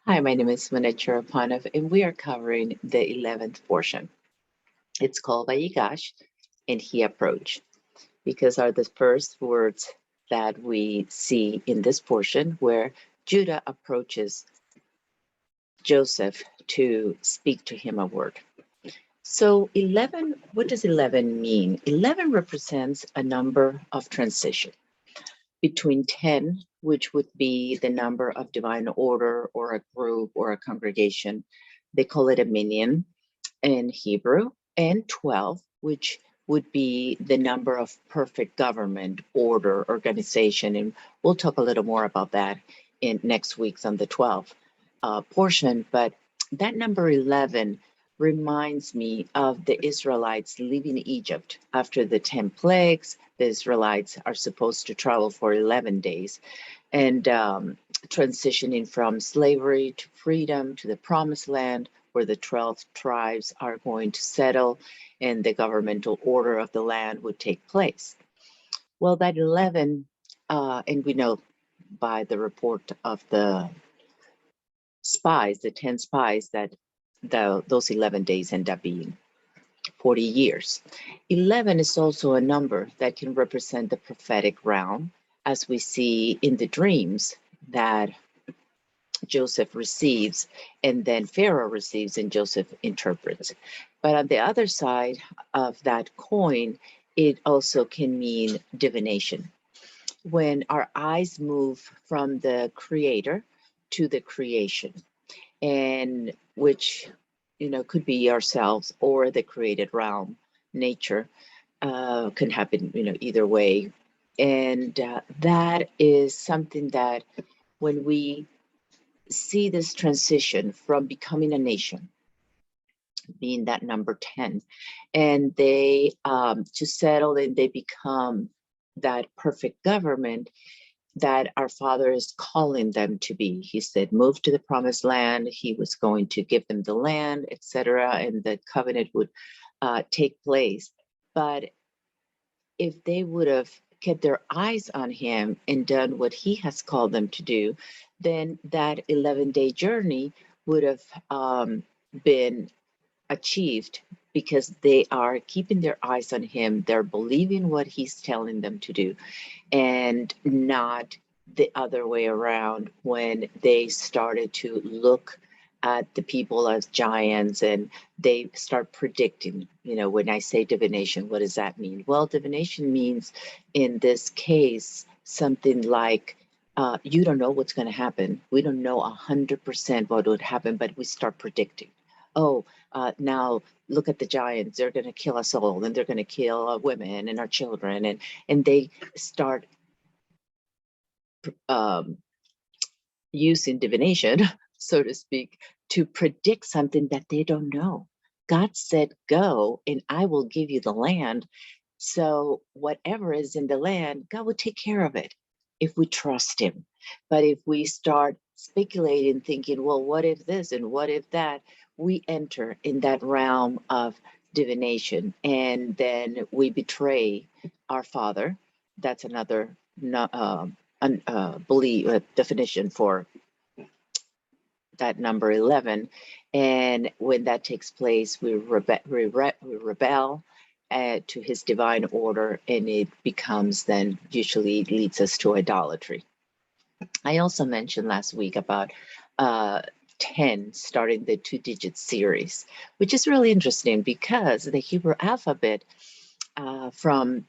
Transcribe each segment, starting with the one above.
Hi, my name is Manetta Panov, and we are covering the 11th portion. It's called Vayigash and He Approach, because are the first words that we see in this portion where Judah approaches Joseph to speak to him a word. So 11, what does 11 mean? 11 represents a number of transition between 10, which would be the number of divine order or a group or a congregation. They call it a minyan in Hebrew, and 12, which would be the number of perfect government, order, organization. And we'll talk a little more about that in next week's on the 12 portion. But that number 11 reminds me of the Israelites leaving Egypt after the 10 plagues. The Israelites are supposed to travel for 11 days and transitioning from slavery to freedom to the promised land, where the 12 tribes are going to settle and the governmental order of the land would take place. Well, that 11, and we know by the report of the spies, the 10 spies, that those 11 days end up being 40 years. 11 is also a number that can represent the prophetic realm, as we see in the dreams that Joseph receives, and then Pharaoh receives, and Joseph interprets. But on the other side of that coin, it also can mean divination. When our eyes move from the creator to the creation, and which, could be ourselves or the created realm, nature, can happen, either way. And that is something that when we see this transition from becoming a nation, being that number 10, and they to settle and they become that perfect government that our Father is calling them to be. He said, move to the promised land. He was going to give them the land, etc., and the covenant would take place. But if they would have kept their eyes on him and done what he has called them to do, then that 11-day journey would have been achieved, because they are keeping their eyes on him. They're believing what he's telling them to do, and not the other way around, when they started to look at the people as giants and they start predicting. When I say divination, what does that mean? Well, divination means in this case something like, you don't know what's going to happen. We don't know 100% what would happen, but we start predicting. Oh, now look at the giants. They're going to kill us all, and they're going to kill women and our children. And they start using divination, so to speak, to predict something that they don't know. God said, go, and I will give you the land. So whatever is in the land, God will take care of it if we trust him. But if we start speculating, thinking, well, what if this and what if that, we enter in that realm of divination, and then we betray our Father. That's another definition for that number 11. And when that takes place, we rebel to his divine order, and it becomes, then usually leads us to idolatry. I also mentioned last week about 10 starting the 2-digit series, which is really interesting because the Hebrew alphabet, from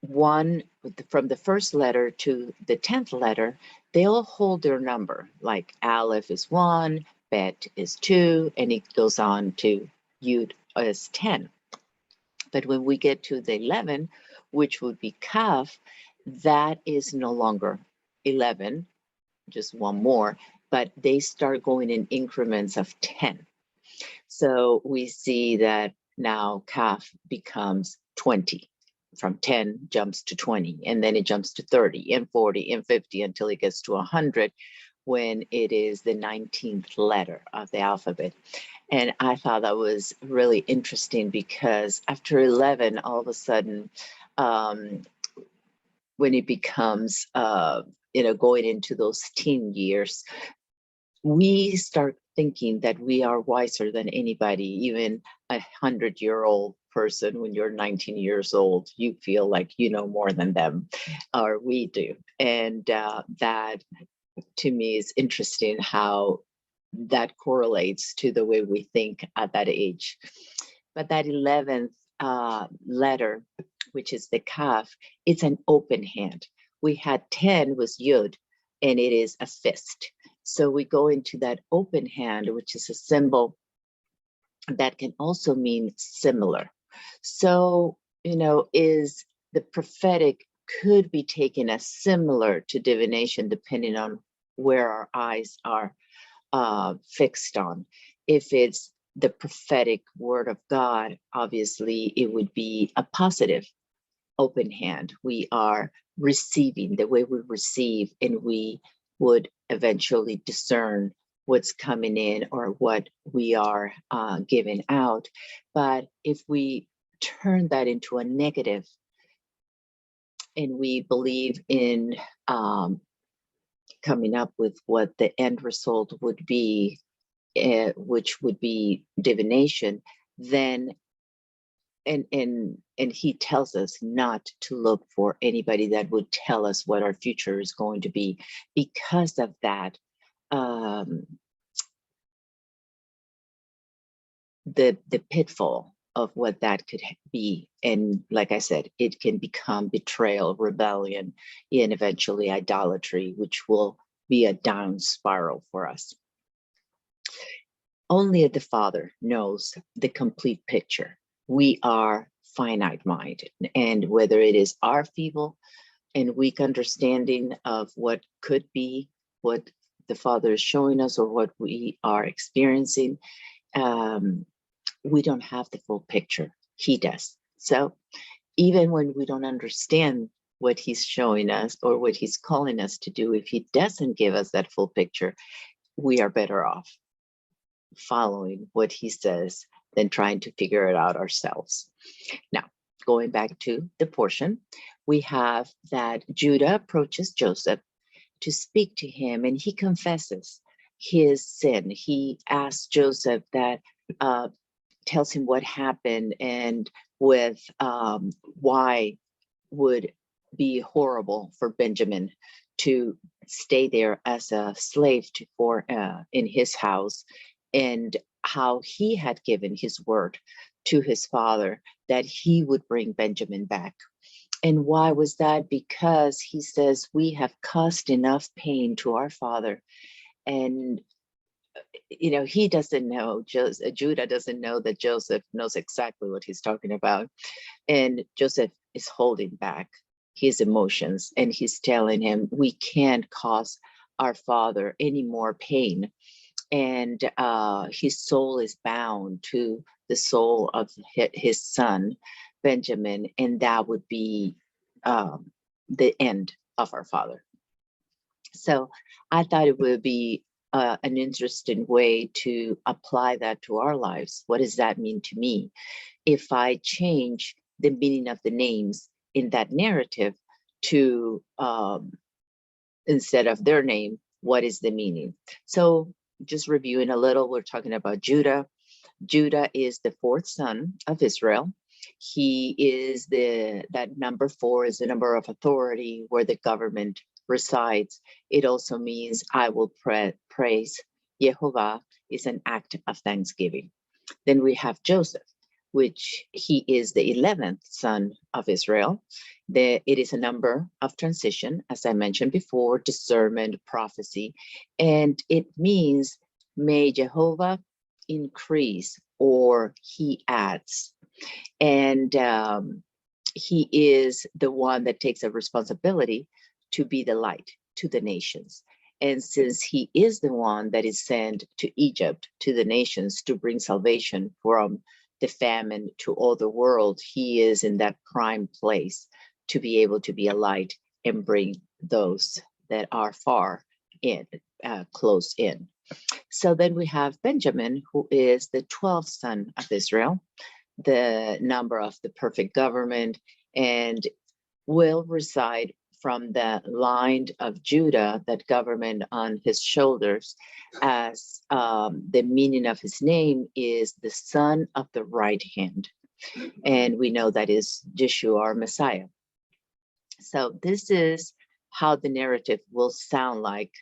the first letter to the 10th letter, they all hold their number. Like Aleph is 1, Bet is 2, and it goes on to Yud is 10. But when we get to the 11, which would be Kaf, that is no longer 11, just one more, but they start going in increments of 10. So we see that now Kaf becomes 20. From 10 jumps to 20, and then it jumps to 30 and 40 and 50 until it gets to 100, when it is the 19th letter of the alphabet. And I thought that was really interesting, because after 11, all of a sudden, when it becomes, going into those teen years, we start thinking that we are wiser than anybody, even 100-year-old person. When you're 19 years old, you feel like you know more than them, or we do. And that, to me, is interesting how that correlates to the way we think at that age. But that 11th letter, which is the kaf, it's an open hand. We had 10 was yud, and it is a fist. So we go into that open hand, which is a symbol that can also mean similar. So, is the prophetic could be taken as similar to divination, depending on where our eyes are fixed on. If it's the prophetic word of God, obviously it would be a positive open hand. We are receiving the way we receive, and we would eventually discern what's coming in or what we are giving out. But if we turn that into a negative, and we believe in coming up with what the end result would be, which would be divination, then and he tells us not to look for anybody that would tell us what our future is going to be. Because of that, the pitfall of what that could be. And like I said, it can become betrayal, rebellion, and eventually idolatry, which will be a down spiral for us. Only the Father knows the complete picture. We are finite minded, and whether it is our feeble and weak understanding of what could be, what the Father is showing us, or what we are experiencing, we don't have the full picture. He does. So even when we don't understand what he's showing us or what he's calling us to do, if he doesn't give us that full picture, we are better off following what he says than trying to figure it out ourselves. Now, going back to the portion, we have that Judah approaches Joseph to speak to him, and he confesses his sin. He asks Joseph that, tells him what happened, and with why would be horrible for Benjamin to stay there as a slave in his house, and how he had given his word to his father that he would bring Benjamin back. And why was that? Because he says, we have caused enough pain to our father. And he doesn't know, Judah doesn't know that Joseph knows exactly what he's talking about. And Joseph is holding back his emotions, and he's telling him, we can't cause our father any more pain. And his soul is bound to the soul of his son, Benjamin, and that would be the end of our father. So I thought it would be an interesting way to apply that to our lives. What does that mean to me? If I change the meaning of the names in that narrative to, instead of their name, what is the meaning? So just reviewing a little, we're talking about Judah. Judah is the fourth son of Israel. He is that number 4 is the number of authority where the government resides. It also means I will praise Yehovah is an act of thanksgiving. Then we have Joseph, which he is the 11th son of Israel. It is a number of transition, as I mentioned before, discernment, prophecy, and it means may Jehovah increase, or he adds. And he is the one that takes a responsibility to be the light to the nations. And since he is the one that is sent to Egypt, to the nations, to bring salvation from the famine to all the world, he is in that prime place to be able to be a light and bring those that are far in, close in. So then we have Benjamin, who is the 12th son of Israel, the number of the perfect government, and will reside from the line of Judah, that government on his shoulders, as the meaning of his name is the son of the right hand. And we know that is Yeshua, our Messiah. So this is how the narrative will sound like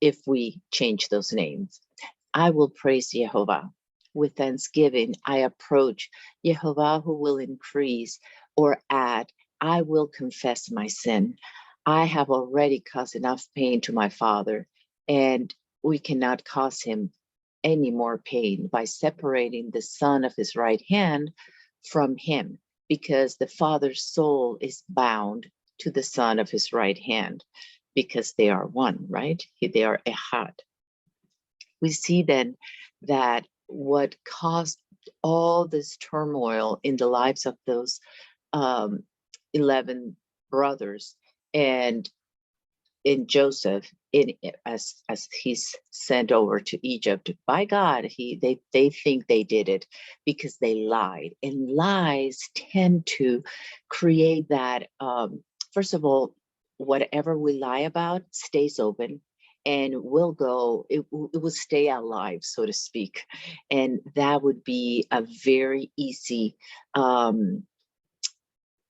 if we change those names. I will praise Jehovah. With thanksgiving, I approach Jehovah, who will increase or add. I will confess my sin. I have already caused enough pain to my father, and we cannot cause him any more pain by separating the son of his right hand from him, because the father's soul is bound to the son of his right hand, because they are one, right? They are echad. We see then that what caused all this turmoil in the lives of those 11 brothers, and in Joseph, as he's sent over to Egypt by God, they think they did it because they lied, and lies tend to create that. First of all, whatever we lie about stays open, and will go. It will stay alive, so to speak, and that would be a very easy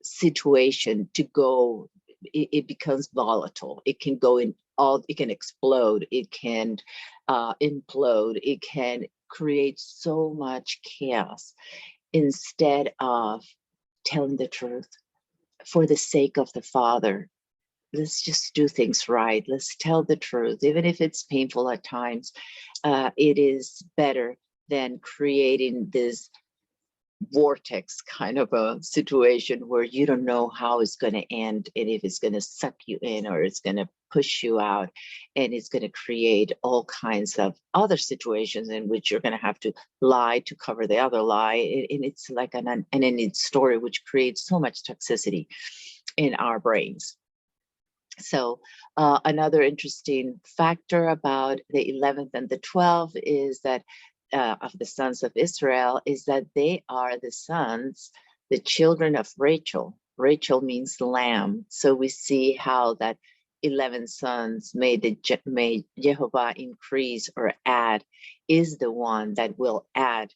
situation to go. It becomes volatile. It can go in all, it can explode, it can implode, it can create so much chaos. Instead of telling the truth for the sake of the Father, let's just do things right. Let's tell the truth, even if it's painful at times. It is better than creating this vortex kind of a situation where you don't know how it's going to end, and if it's going to suck you in or it's going to push you out, and it's going to create all kinds of other situations in which you're going to have to lie to cover the other lie. And it's like an ending story, which creates so much toxicity in our brains. So another interesting factor about the 11th and the 12th is that of the sons of Israel is that they are the sons, the children of Rachel. Rachel means lamb. So we see how that 11 sons may Jehovah increase or add is the one that will add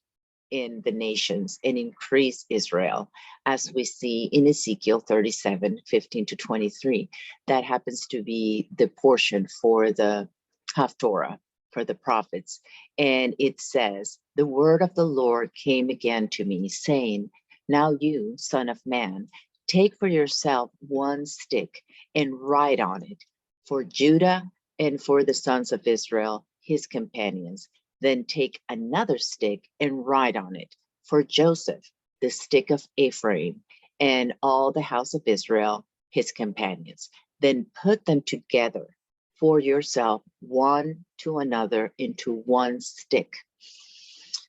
in the nations and increase Israel, as we see in Ezekiel 37:15-23. That happens to be the portion for the Haftorah, for the prophets. And it says, the word of the Lord came again to me, saying, now you, son of man, take for yourself one stick and write on it for Judah and for the sons of Israel, his companions. Then take another stick and write on it for Joseph, the stick of Ephraim, and all the house of Israel, his companions. Then put them together for yourself, one to another, into one stick,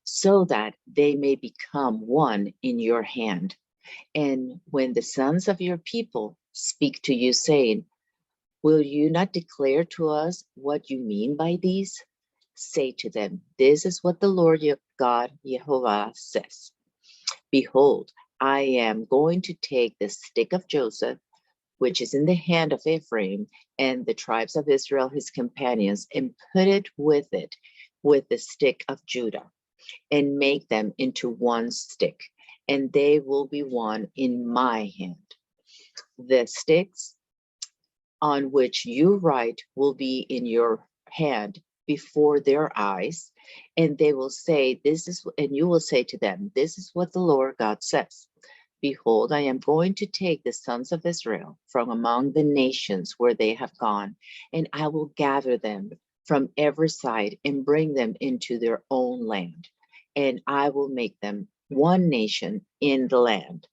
so that they may become one in your hand. And when the sons of your people speak to you, saying, will you not declare to us what you mean by these? Say to them, this is what the Lord your God, Jehovah, says. Behold, I am going to take the stick of Joseph, which is in the hand of Ephraim, and the tribes of Israel, his companions, and put it with the stick of Judah, and make them into one stick, and they will be one in my hand. The sticks on which you write will be in your hand before their eyes, and they will say, and you will say to them, this is what the Lord God says. Behold, I am going to take the sons of Israel from among the nations where they have gone, and I will gather them from every side and bring them into their own land. And I will make them one nation in the land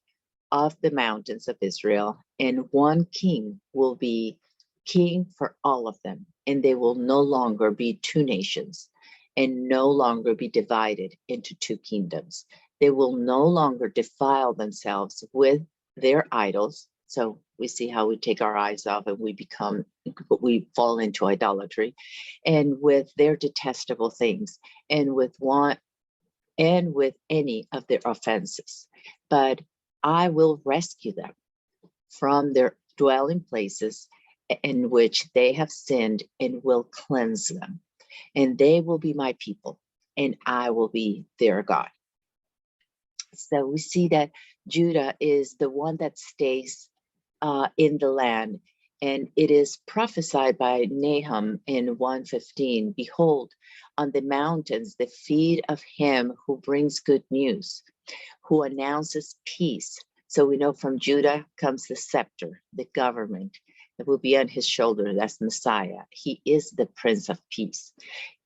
of the mountains of Israel, and one king will be king for all of them. And they will no longer be two nations, and no longer be divided into two kingdoms. They will no longer defile themselves with their idols. So we see how we take our eyes off and we fall into idolatry, and with their detestable things, and with any of their offenses. But I will rescue them from their dwell in places in which they have sinned and will cleanse them. And they will be my people, and I will be their God. So we see that Judah is the one that stays in the land. And it is prophesied by Nahum in 1:15, behold, on the mountains, the feet of him who brings good news, who announces peace. So we know from Judah comes the scepter, the government that will be on his shoulder. That's Messiah. He is the Prince of Peace.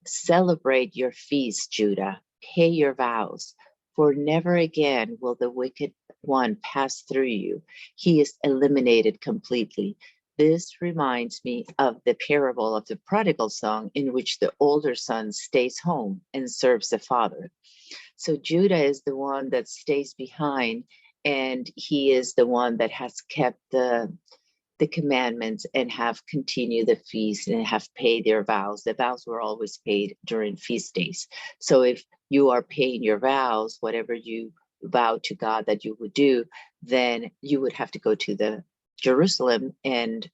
Celebrate your feast, Judah. Pay your vows, for never again will the wicked one pass through you. He is eliminated completely. This reminds me of the parable of the prodigal son, in which the older son stays home and serves the father. So Judah is the one that stays behind, and he is the one that has kept the commandments and have continued the feast and have paid their vows. The vows were always paid during feast days. So if you are paying your vows, whatever you vow to God that you would do, then you would have to go to the Jerusalem and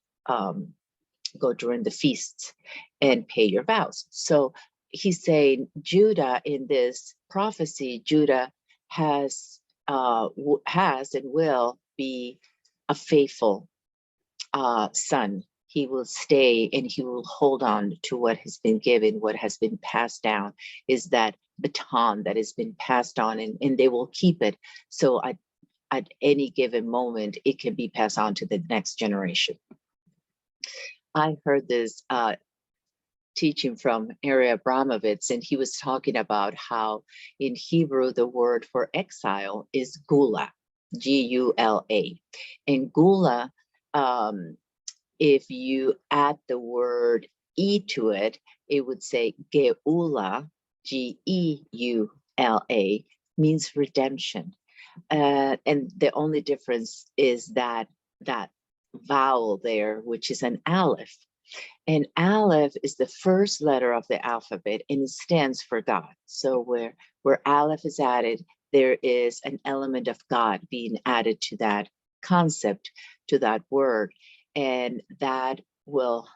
go during the feasts and pay your vows. So he's saying Judah, in this prophecy, Judah has and will be a faithful son. He will stay and he will hold on to what has been given, what has been passed down, is that baton that has been passed on, and they will keep it. So at any given moment, it can be passed on to the next generation. I heard this teaching from Ari Abramovitz, and he was talking about how in Hebrew, the word for exile is gula, G-U-L-A. And gula, if you add the word E to it, it would say geula, G-E-U-L-A, means redemption. And the only difference is that vowel there, which is an aleph. And aleph is the first letter of the alphabet, and it stands for God. So where aleph is added, there is an element of God being added to that concept, to that word. And that will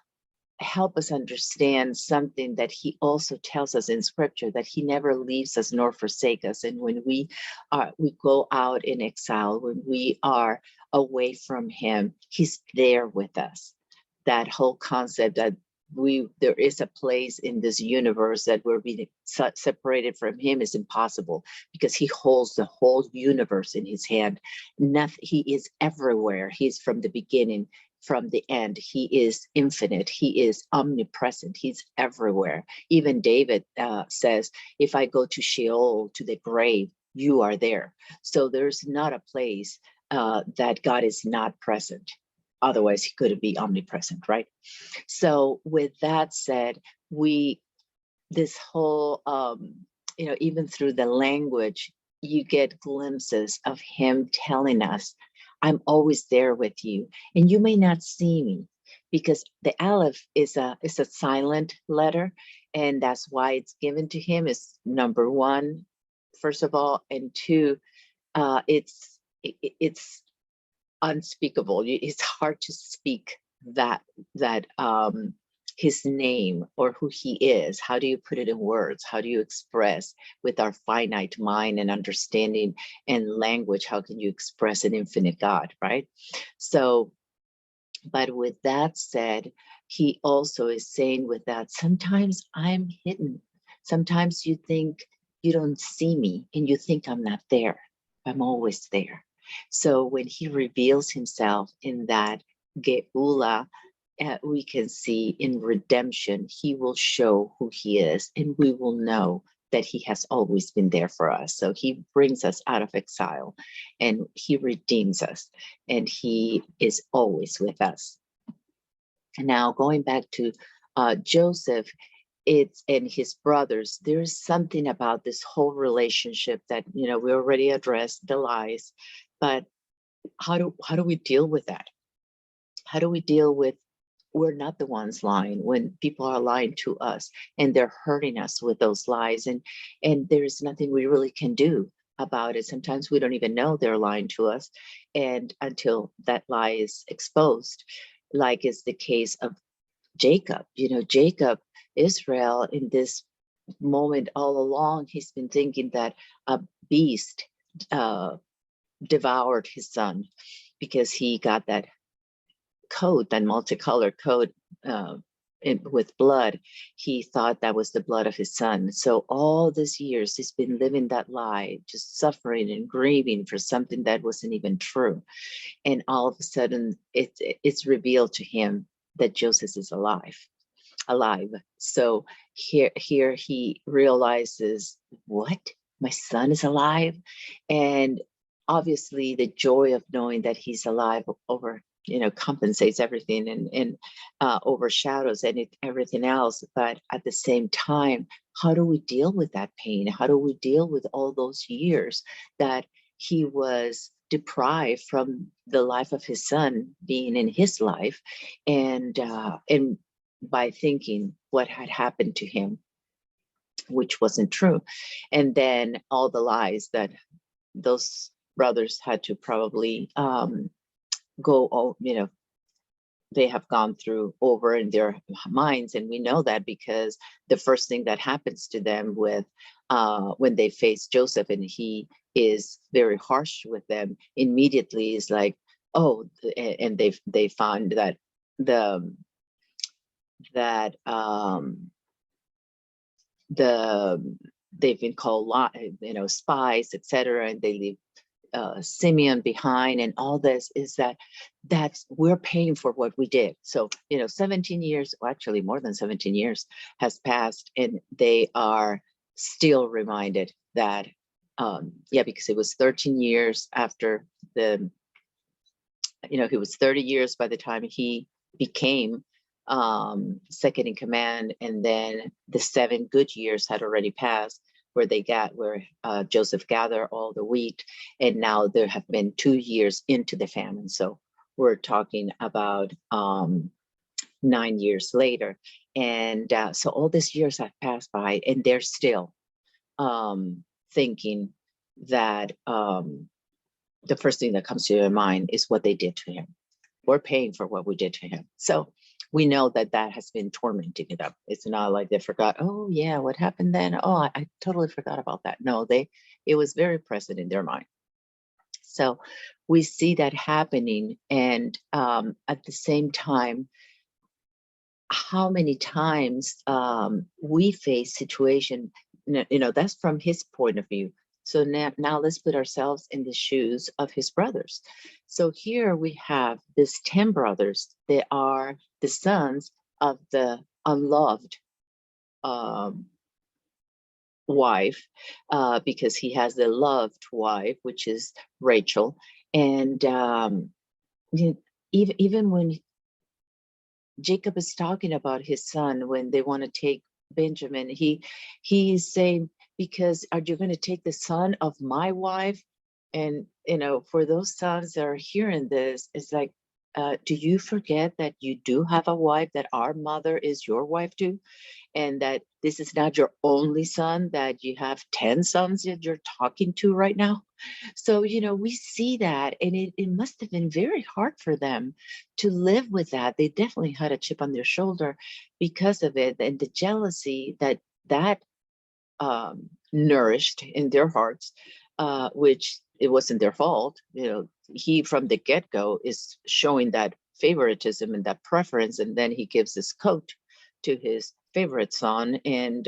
help us understand something that he also tells us in scripture, that he never leaves us nor forsake us. And when we go out in exile, when we are away from him, he's there with us. That whole concept that there is a place in this universe that we're being separated from him is impossible, because he holds the whole universe in his hand. He is everywhere. He's from the beginning, from the end. He is infinite. He is omnipresent. He's everywhere. Even David says, if I go to Sheol, to the grave, you are there. So there's not a place that God is not present. Otherwise, he couldn't be omnipresent, right? So with that said, this whole, even through the language, you get glimpses of him telling us, I'm always there with you, and you may not see me, because the aleph is a silent letter, and that's why it's given to him as number one, first of all, and two, it's unspeakable. It's hard to speak that his name or who he is. How do you put it in words? How do you express with our finite mind and understanding and language? How can you express an infinite God, right? So, but with that said, he also is saying with that, sometimes I'm hidden. Sometimes you think you don't see me and you think I'm not there. I'm always there. So when he reveals himself in that geula, we can see in redemption, he will show who he is, and we will know that he has always been there for us. So he brings us out of exile, and he redeems us, and he is always with us. And now going back to Joseph, and his brothers, there is something about this whole relationship that, we already addressed the lies, but how do we deal with that? How do we deal with, we're not the ones lying when people are lying to us and they're hurting us with those lies, and there is nothing we really can do. about it. Sometimes we don't even know they're lying to us, and until that lie is exposed, like is the case of Jacob. Jacob, Israel, in this moment all along, he's been thinking that a beast devoured his son because he got that coat, that multicolored coat with blood. He thought that was the blood of his son. So all these years, he's been living that lie, just suffering and grieving for something that wasn't even true. And all of a sudden, it's revealed to him that Joseph is alive. So here he realizes, what? My son is alive? And obviously the joy of knowing that he's alive compensates everything and overshadows everything else. But at the same time, how do we deal with that pain? How do we deal with all those years that he was deprived from the life of his son being in his life, and by thinking what had happened to him, which wasn't true, and then all the lies that those brothers had to probably they have gone through over in their minds. And we know that because the first thing that happens to them when they face Joseph and he is very harsh with them, immediately is like, oh, and they found that they've been called spies, etc., and they leave Simeon behind, and all this is that's we're paying for what we did. So 17 years, well, actually more than 17 years has passed, and they are still reminded that because it was 13 years after he was 30 years by the time he became second in command, and then the 7 good years had already passed where Joseph gathered all the wheat, and now there have been 2 years into the famine. So we're talking about 9 years later, and so all these years have passed by, and they're still thinking that the first thing that comes to their mind is what they did to him. We're paying for what we did to him. So we know that has been tormenting them. It's not like they forgot, oh yeah, what happened then? Oh, I totally forgot about that. No, it was very present in their mind. So we see that happening. And at the same time, how many times we face situation, that's from his point of view. So now let's put ourselves in the shoes of his brothers. So here we have these 10 brothers. They are the sons of the unloved wife, because he has the loved wife, which is Rachel. And even when Jacob is talking about his son, when they want to take Benjamin, he's saying, because are you going to take the son of my wife? And for those sons that are hearing this, it's like, do you forget that you do have a wife, that our mother is your wife too, and that this is not your only son, that you have 10 sons that you're talking to right now? So we see that, and it must have been very hard for them to live with that. They definitely had a chip on their shoulder because of it, and the jealousy that nourished in their hearts, which it wasn't their fault. He from the get-go is showing that favoritism and that preference, and then he gives his coat to his favorite son, and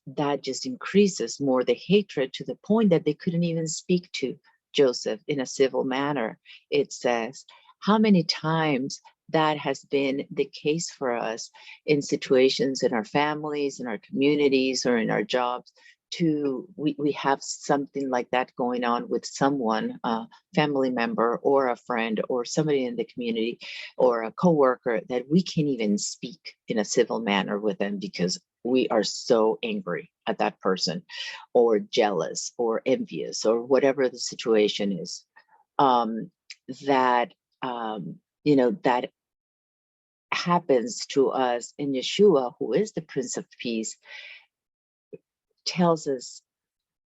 that just increases more the hatred, to the point that they couldn't even speak to Joseph in a civil manner. It says, how many times that has been the case for us in situations in our families, in our communities, or in our jobs. We have something like that going on with someone, a family member or a friend or somebody in the community or a coworker, that we can't even speak in a civil manner with them because we are so angry at that person, or jealous or envious, or whatever the situation is. That happens to us. In Yeshua, who is the Prince of Peace, tells us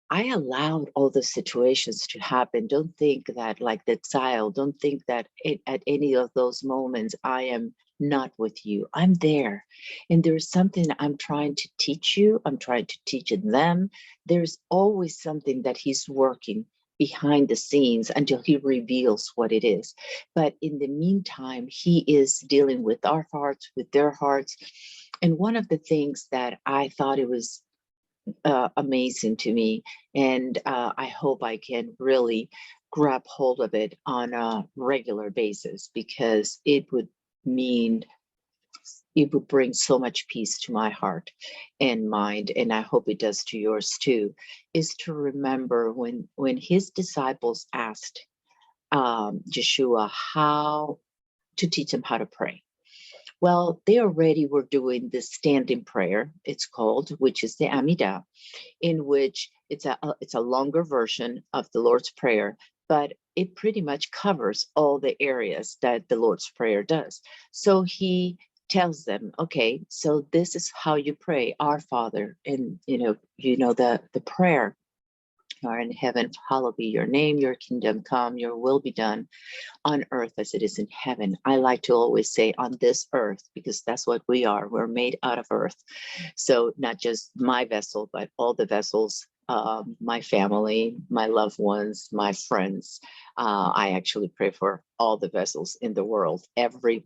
I allowed all the situations to happen. Don't think that, like the exile, don't think that at any of those moments I am not with you. I'm there. And there's something I'm trying to teach you. I'm trying to teach them. There's always something that he's working behind the scenes until he reveals what it is. But in the meantime, he is dealing with our hearts, with their hearts. And one of the things that I thought it was amazing to me. And I hope I can really grab hold of it on a regular basis, because it would mean, it would bring so much peace to my heart and mind, and I hope it does to yours too, is to remember when his disciples asked Yeshua how to teach them how to pray. Well, they already were doing the standing prayer, it's called, which is the Amidah, in which it's a longer version of the Lord's Prayer, but it pretty much covers all the areas that the Lord's Prayer does. So he tells them, okay, so this is how you pray, Our Father, and you know the prayer. You are in heaven, hallowed be your name, your kingdom come, your will be done on earth as it is in heaven. I like to always say on this earth, because that's what we are. We're made out of earth. So not just my vessel, but all the vessels, my family, my loved ones, my friends. I actually pray for all the vessels in the world, every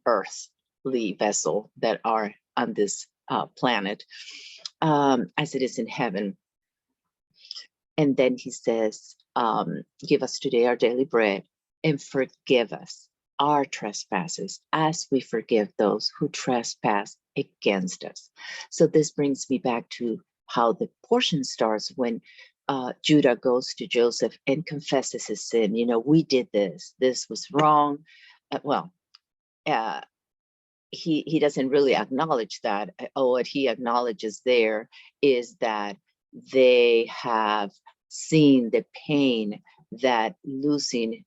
earthly vessel that are on this planet, as it is in heaven. And then he says, give us today our daily bread, and forgive us our trespasses as we forgive those who trespass against us. So this brings me back to how the portion starts when Judah goes to Joseph and confesses his sin. You know, we did this. This was wrong. He doesn't really acknowledge that. What he acknowledges there is that they have seen the pain that losing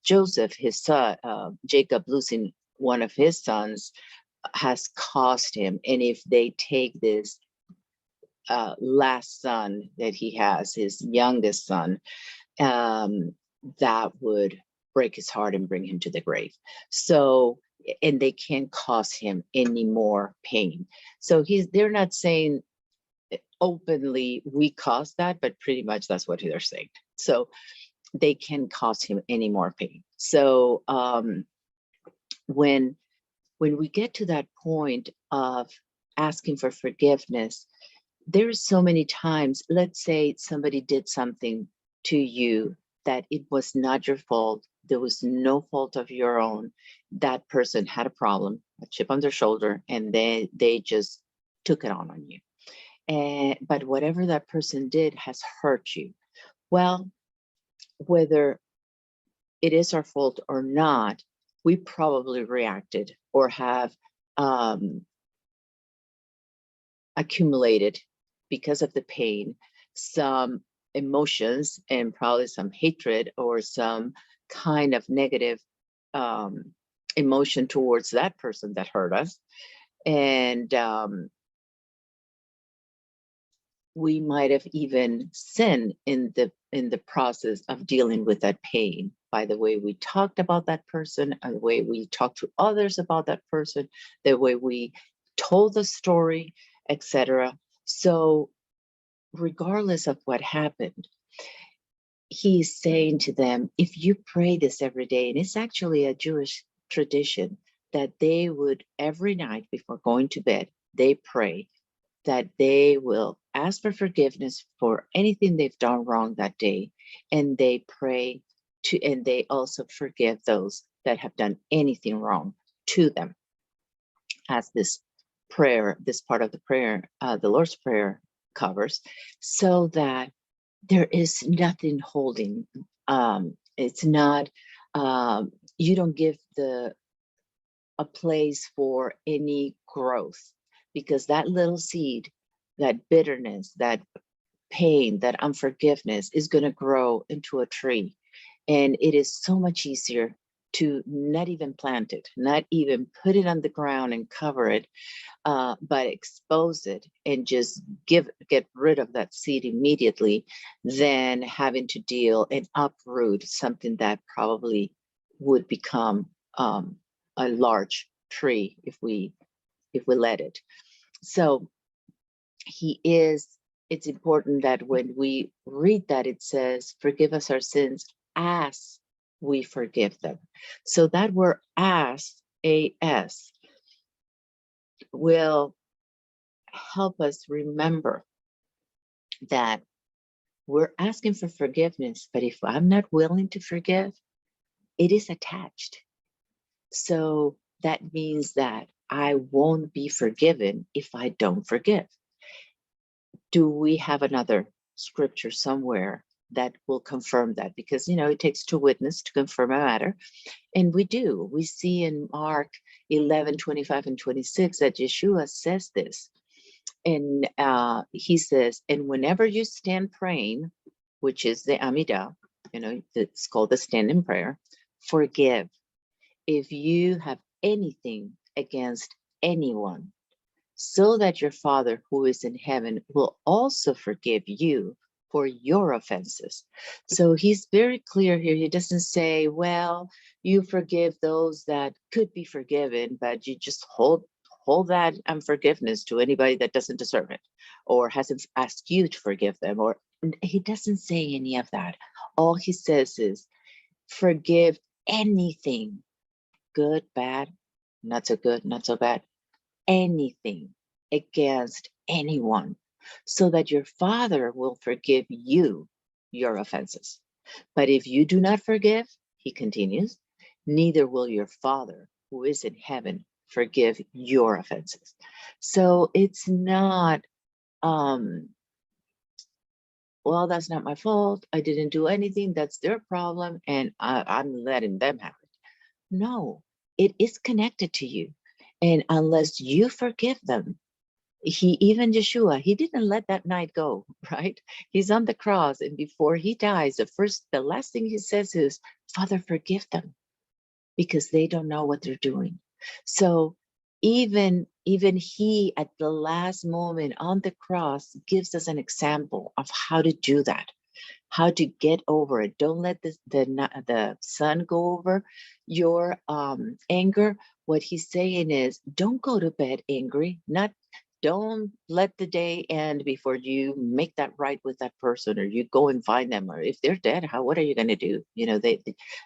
Joseph, his son, Jacob losing one of his sons has cost him. And if they take this last son that he has, his youngest son, that would break his heart and bring him to the grave. So, and they can't cause him any more pain. So they're not saying openly we caused that, but pretty much that's what they're saying. So they can cause him any more pain. So when we get to that point of asking for forgiveness, there's so many times, let's say somebody did something to you that it was not your fault. There was no fault of your own. That person had a problem, a chip on their shoulder, and they just took it on you. But whatever that person did has hurt you. Well, whether it is our fault or not, we probably reacted or have accumulated, because of the pain, some emotions and probably some hatred or some kind of negative emotion towards that person that hurt us. And we might have even sinned in the process of dealing with that pain, by the way we talked about that person, and the way we talked to others about that person, the way we told the story, etc. So regardless of what happened, he's saying to them, if you pray this every day, and it's actually a Jewish tradition that they would every night before going to bed, they pray that they will ask for forgiveness for anything they've done wrong that day, and they pray to, and they also forgive those that have done anything wrong to them, as this prayer, this part of the prayer, the Lord's Prayer covers, so that there is nothing holding. It's not, you don't give a place for any growth, because that little seed, that bitterness, that pain, that unforgiveness is going to grow into a tree. And it is so much easier to not even plant it, not even put it on the ground and cover it, but expose it and just get rid of that seed immediately, than having to deal and uproot something that probably would become a large tree if we let it. So it's important that when we read that, it says, forgive us our sins as we forgive them. So that word as, A-S, will help us remember that we're asking for forgiveness, but if I'm not willing to forgive, it is attached. So that means that I won't be forgiven if I don't forgive. Do we have another scripture somewhere that will confirm that? Because, it takes two witnesses to confirm a matter. And we do. We see in Mark 11, 25 and 26 that Yeshua says this. And he says, and whenever you stand praying, which is the Amidah, it's called the standing prayer, forgive if you have anything against anyone, so that your Father who is in heaven will also forgive you for your offenses. So he's very clear here. He doesn't say, well, you forgive those that could be forgiven, but you just hold that unforgiveness to anybody that doesn't deserve it or hasn't asked you to forgive them. Or he doesn't say any of that. All he says is forgive anything, good, bad, not so good, not so bad, anything against anyone, so that your Father will forgive you your offenses. But if you do not forgive, he continues, neither will your Father who is in heaven forgive your offenses. So it's not, well, that's not my fault. I didn't do anything. That's their problem. And I'm letting them have it. No, it is connected to you. And unless you forgive them, even Yeshua, he didn't let that night go, right? He's on the cross, and before he dies, the last thing he says is, Father, forgive them, because they don't know what they're doing. So even he, at the last moment on the cross, gives us an example of how to do that, how to get over it. Don't let the sun go over your anger. What he's saying is, don't go to bed angry. Don't let the day end before you make that right with that person, or you go and find them. Or if they're dead, what are you going to do?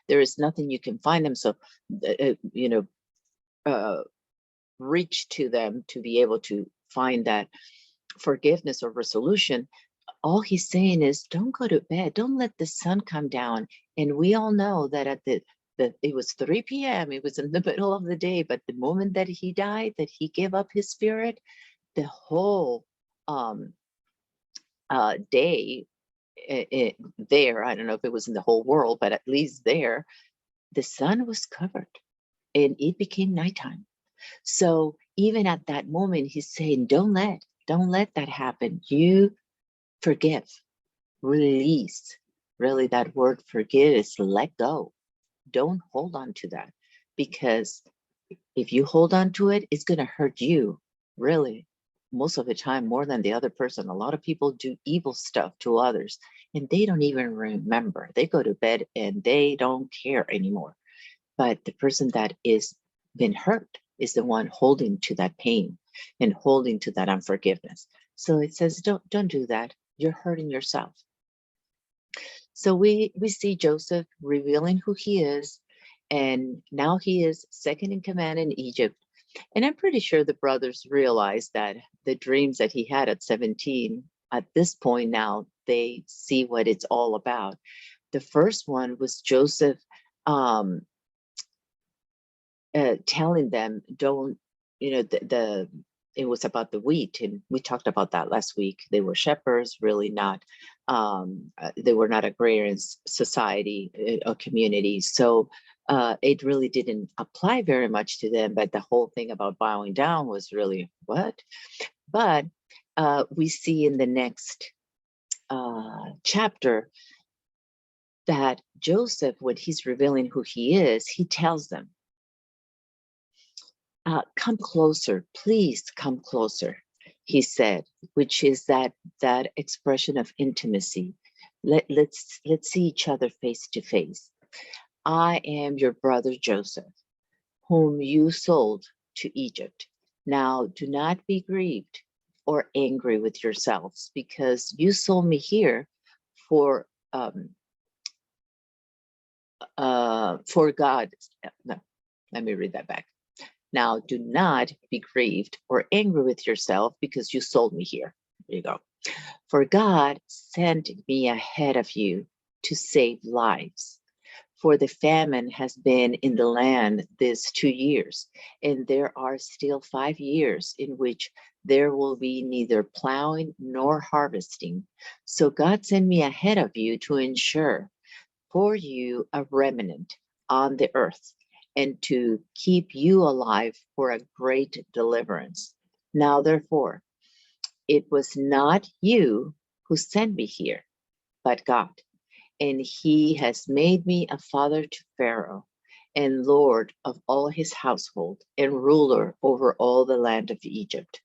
There is nothing you can find them. So, reach to them to be able to find that forgiveness or resolution. All he's saying is, don't go to bed. Don't let the sun come down. And we all know that it was 3 p.m. It was in the middle of the day, but the moment that he died, that he gave up his spirit, the whole day there, I don't know if it was in the whole world, but at least there, the sun was covered and it became nighttime. So even at that moment, he's saying, don't let that happen. You forgive, release. Really, that word forgive is let go. Don't hold on to that, because if you hold on to it, it's going to hurt you, really, most of the time, more than the other person. A lot of people do evil stuff to others and they don't even remember. They go to bed and they don't care anymore. But the person that is been hurt is the one holding to that pain and holding to that unforgiveness. So it says, don't do that. You're hurting yourself. So we see Joseph revealing who he is, and now he is second in command in Egypt. And I'm pretty sure the brothers realized that the dreams that he had at 17, at this point now, they see what it's all about. The first one was Joseph telling them, don't, it was about the wheat, and we talked about that last week. They were shepherds, really not, they were not agrarian society or community. So it really didn't apply very much to them, but the whole thing about bowing down was really what? But we see in the next chapter that Joseph, when he's revealing who he is, he tells them, come closer, please come closer, he said, which is that expression of intimacy. Let's see each other face to face. I am your brother Joseph, whom you sold to Egypt. Now do not be grieved or angry with yourselves, because you sold me here for God. No, let me read that back. Now do not be grieved or angry with yourself because you sold me here. There you go. For God sent me ahead of you to save lives. For the famine has been in the land these 2 years, and there are still 5 years in which there will be neither plowing nor harvesting. So God sent me ahead of you to ensure for you a remnant on the earth, and to keep you alive for a great deliverance. Now, therefore, it was not you who sent me here, but God. And he has made me a father to Pharaoh, and Lord of all his household, and ruler over all the land of Egypt.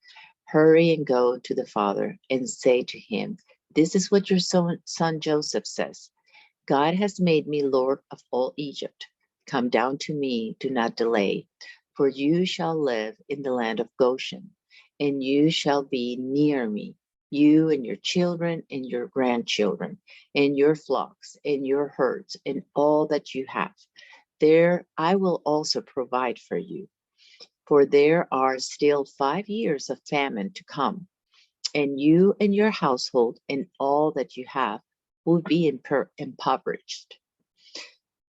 Hurry and go to the father and say to him, this is what your son Joseph says. God has made me Lord of all Egypt. Come down to me, do not delay, for you shall live in the land of Goshen, and you shall be near me, you and your children and your grandchildren, and your flocks and your herds, and all that you have. There I will also provide for you, for there are still 5 years of famine to come, and you and your household and all that you have will be impoverished.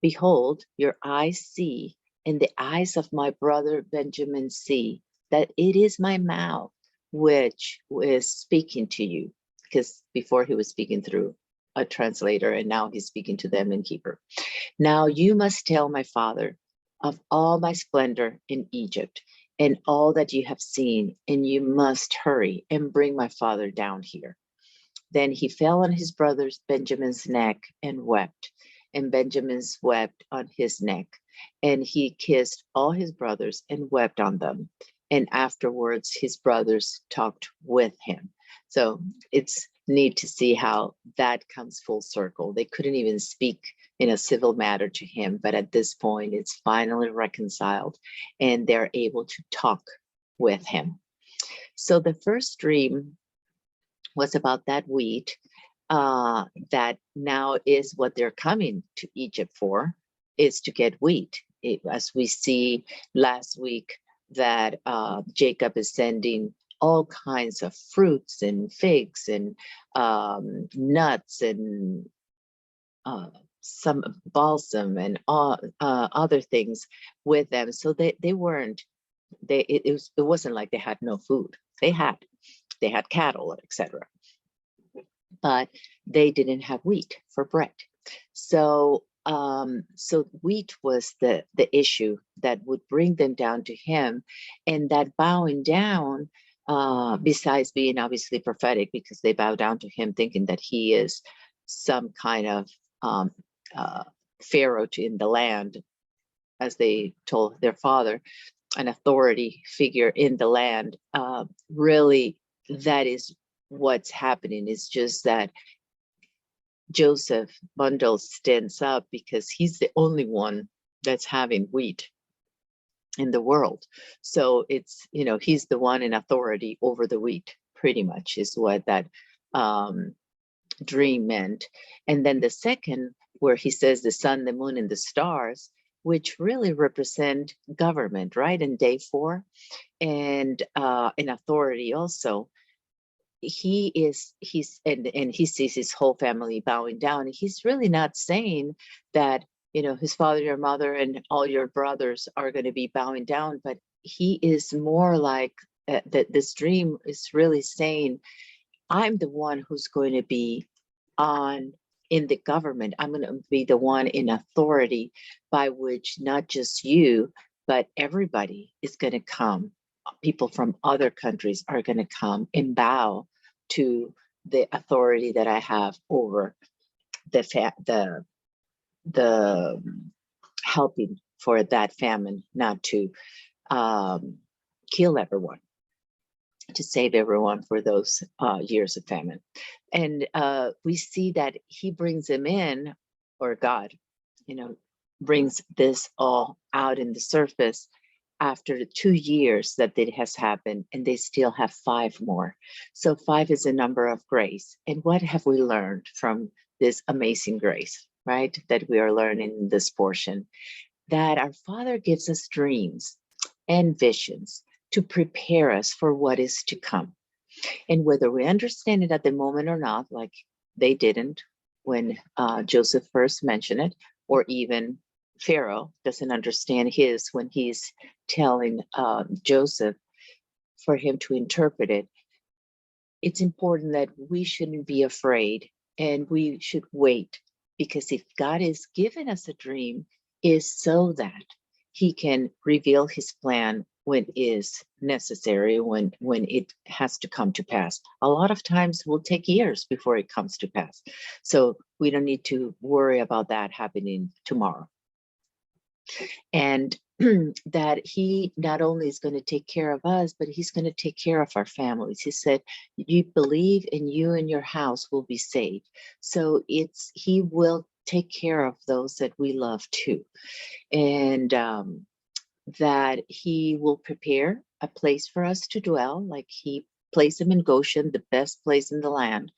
Behold, your eyes see, and the eyes of my brother Benjamin see, that it is my mouth which is speaking to you. Because before he was speaking through a translator, and now he's speaking to them in Hebrew. Now you must tell my father of all my splendor in Egypt and all that you have seen, and you must hurry and bring my father down here. Then he fell on his brother Benjamin's neck and wept, and Benjamin wept on his neck, and he kissed all his brothers and wept on them. And afterwards his brothers talked with him. So it's neat to see how that comes full circle. They couldn't even speak in a civil matter to him, but at this point it's finally reconciled and they're able to talk with him. So the first dream was about that wheat that now is what they're coming to Egypt for, is to get wheat. As we see last week, that Jacob is sending all kinds of fruits and figs and nuts and some balsam and other things with them. So it wasn't like they had no food. They had cattle, etc. But they didn't have wheat for bread. So wheat was the issue that would bring them down to him. And that bowing down, besides being obviously prophetic, because they bow down to him thinking that he is some kind of pharaoh in the land, as they told their father, an authority figure in the land. Really, that is what's happening. It's just that Joseph Bundle stands up because he's the only one that's having wheat in the world. So it's, he's the one in authority over the wheat, pretty much is what that dream meant. And then the second, where he says the sun, the moon, and the stars, which really represent government, right? In day 4, and in authority also. He's and he sees his whole family bowing down. He's really not saying that, his father, your mother, and all your brothers are going to be bowing down, but he is more like that. This dream is really saying, I'm the one who's going to be in the government. I'm going to be the one in authority by which not just you, but everybody is going to come. People from other countries are going to come and bow to the authority that I have over the the helping for that famine not to kill everyone, to save everyone for those years of famine. And we see that he brings them in, or God, brings this all out in the surface after the 2 years that it has happened, and they still have 5 more. So 5 is a number of grace. And what have we learned from this amazing grace, right? That we are learning in this portion, that our Father gives us dreams and visions to prepare us for what is to come. And whether we understand it at the moment or not, like they didn't when Joseph first mentioned it, or even Pharaoh doesn't understand his when he's telling Joseph for him to interpret it, it's important that we shouldn't be afraid and we should wait, because if God is giving us a dream, is so that he can reveal his plan when is necessary, when it has to come to pass. A lot of times will take years before it comes to pass. So we don't need to worry about that happening tomorrow. And that he not only is going to take care of us, but he's going to take care of our families. He said, you believe and you and your house will be saved. So he will take care of those that we love too. And that he will prepare a place for us to dwell, like he placed them in Goshen, the best place in the land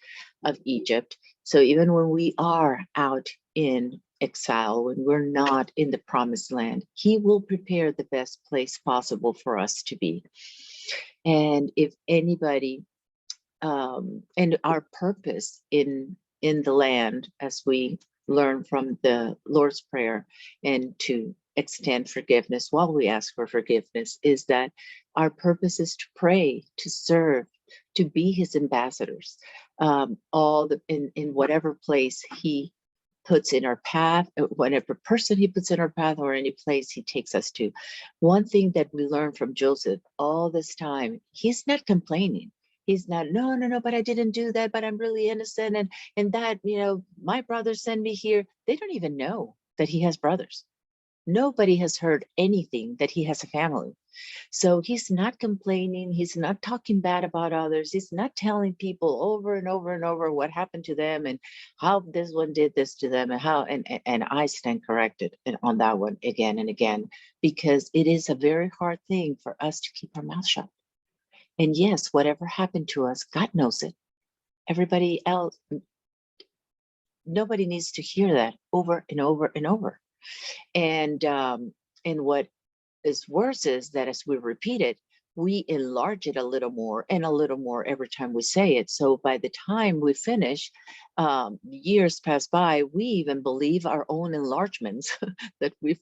of Egypt. So even when we are out in exile, when we're not in the promised land, he will prepare the best place possible for us to be. And if anybody, and our purpose in the land, as we learn from the Lord's Prayer, and to extend forgiveness while we ask for forgiveness, is that our purpose is to pray, to serve, to be his ambassadors, in whatever place he puts in our path, whatever person he puts in our path, or any place he takes us to. One thing that we learn from Joseph all this time, he's not complaining. He's not, no, but I didn't do that, but I'm really innocent. And that, my brothers send me here. They don't even know that he has brothers. Nobody has heard anything that he has a family. So he's not complaining. He's not talking bad about others. He's not telling people over and over and over what happened to them and how this one did this to them and how, and I stand corrected on that one again and again, because it is a very hard thing for us to keep our mouth shut. And yes, whatever happened to us, God knows it. Everybody else, nobody needs to hear that over and over and over. And what is worse is that as we repeat it, we enlarge it a little more and a little more every time we say it. So by the time we finish, years pass by, we even believe our own enlargements that we've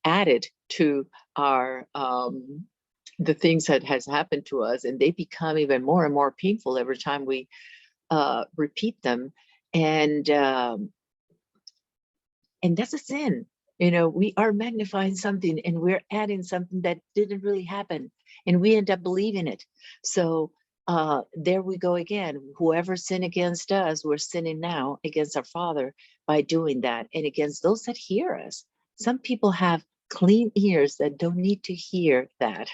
added to our the things that has happened to us, and they become even more and more painful every time we repeat them. And that's a sin. We are magnifying something and we're adding something that didn't really happen, and we end up believing it. So there we go again. Whoever sinned against us, we're sinning now against our Father by doing that, and against those that hear us. Some people have clean ears that don't need to hear that.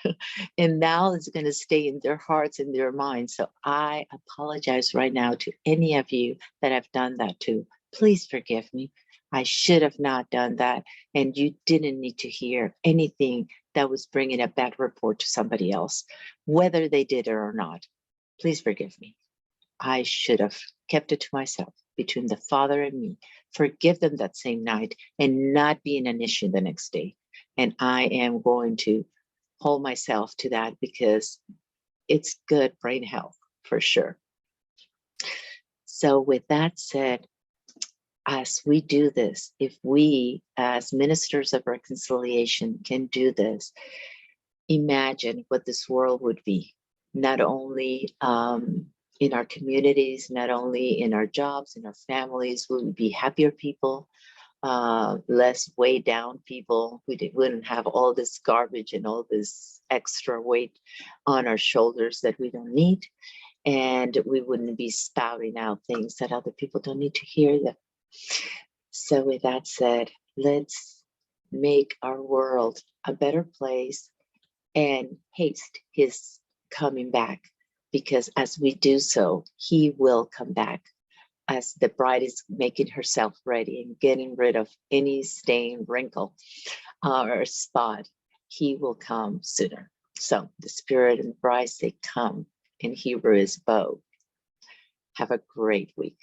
And now it's going to stay in their hearts and their minds. So I apologize right now to any of you that I've done that to. Please forgive me. I should have not done that. And you didn't need to hear anything that was bringing a bad report to somebody else, whether they did it or not. Please forgive me. I should have kept it to myself, between the Father and me. Forgive them that same night and not be in an issue the next day. And I am going to hold myself to that, because it's good brain health for sure. So with that said, as we do this, if we as ministers of reconciliation can do this, imagine what this world would be, not only in our communities, not only in our jobs, in our families. We would be happier people, less weighed down people. We wouldn't have all this garbage and all this extra weight on our shoulders that we don't need. And we wouldn't be spouting out things that other people don't need to hear them. So with that said, let's make our world a better place and haste his coming back, because as we do so, he will come back. As the bride is making herself ready and getting rid of any stain, wrinkle, or spot, he will come sooner. So the spirit and bride, they come. In Hebrew is bo. Have a great week.